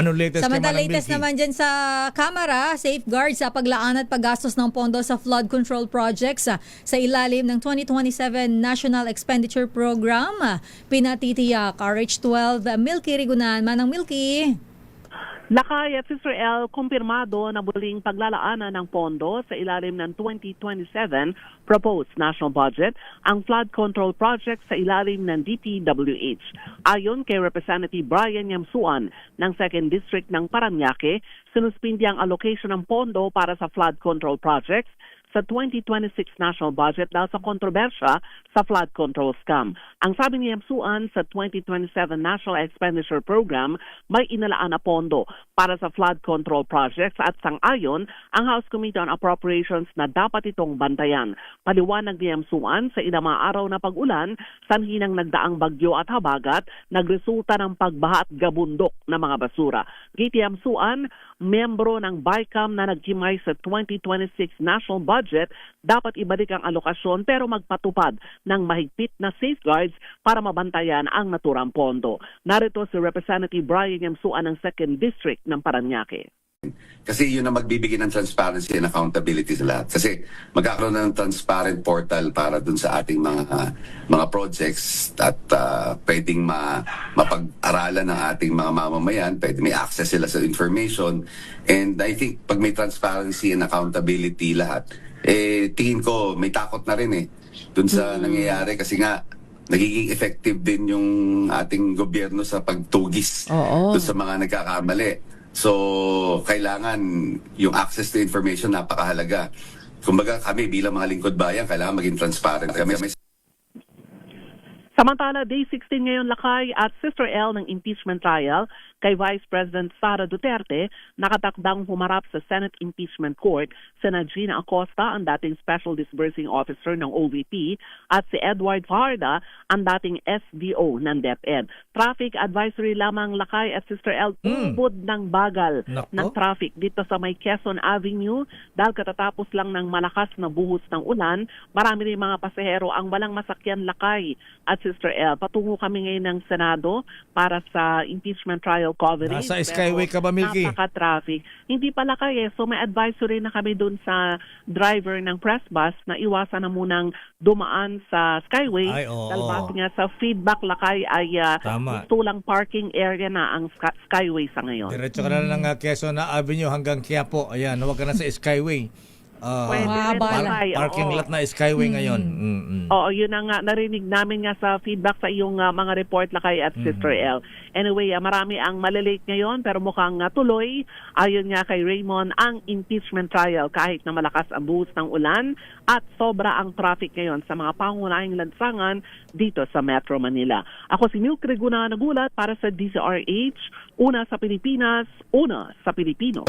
Anong latest kay Manang latest Milky? naman dyan sa Kamara, safeguards sa paglaan at paggastos ng pondo sa flood control projects sa ilalim ng 2027 National Expenditure Program. Pinatitiyak RH12 Milky Rigunan. Manang Milky. Lakay at Sister L, kumpirmado na muling paglalaanan ng pondo sa ilalim ng 2027 proposed national budget ang flood control project sa ilalim ng DPWH. Ayon kay Representative Brian Yamsuan ng 2nd District ng Parañaque, sinuspindi ang allocation ng pondo para sa flood control projects sa 2026 national budget dahil sa kontrobersya sa flood control scam. Ang sabi ni Yamsuan, sa 2027 National Expenditure Program, may inalaan na pondo para sa flood control projects at sang-ayon ang House Committee on Appropriations na dapat itong bantayan. Paliwanag ni Yamsuan, sa ilang mga araw na pag-ulan, sanhi ng nagdaang bagyo at habagat, nagresulta ng pagbaha at gabundok ng mga basura. Giti Yamsuan, membro ng BICAM na nagkimay sa 2026 national budget, dapat ibalik ang alokasyon pero magpatupad ng mahigpit na safeguards para mabantayan ang naturang pondo. Narito si Representative Brian Yamsuan ng 2nd District ng Parañaque. Kasi yun ang magbibigay ng transparency and accountability sa lahat. Kasi magkakaroon ng transparent portal para dun sa ating mga projects at pwedeng mapag-aralan ng ating mga mamamayan, pwede may access sila sa information. And I think pag may transparency and accountability lahat, tingin ko may takot na rin dun sa nangyayari kasi nga nagiging effective din yung ating gobyerno sa pagtugis dun sa mga nagkakamali. So, kailangan yung access to information napakahalaga. Kumbaga kami bilang mga lingkod bayan, kailangan maging transparent kami. Samantala, Day 16 ngayon lakay at Sister L ng impeachment trial kay Vice President Sara Duterte, nakatakdang humarap sa Senate Impeachment Court sina Gina Acosta, ang dating Special Disbursing Officer ng OVP, at si Edward Farda, ang dating SDO ng DepEd. Traffic advisory lamang lakay at Sister L, ubod ng bagal ng traffic dito sa may Quezon Avenue dahil katatapos lang ng malakas na buhos ng ulan. Marami rin mga pasahero ang walang masakyan lakay at Sister L. Patungo kami ngayon ng Senado para sa impeachment trial coverage. Nasa Skyway ka ba, Milky? Napaka-traffic. Hindi pala kayo. So may advisory na kami dun sa driver ng press bus na iwasan na munang dumaan sa Skyway. Dahil base nga sa feedback lakay ay tulang parking area na ang Skyway sa ngayon. Diretso ka na lang ng Quezon na Avenue hanggang Quiapo. Ayan, huwag ka na sa Skyway. Parking lot na Skyway ngayon. Oo, yun ang narinig namin nga sa feedback sa iyong mga report lakay at Sister L. Anyway, marami ang malilate ngayon pero mukhang tuloy. Ayon nga kay Raymond, ang impeachment trial kahit na malakas ang buhos ng ulan at sobra ang traffic ngayon sa mga pangunahing lansangan dito sa Metro Manila. Ako si Milky Rigunan, nagulat para sa DZRH, una sa Pilipinas, una sa Pilipino.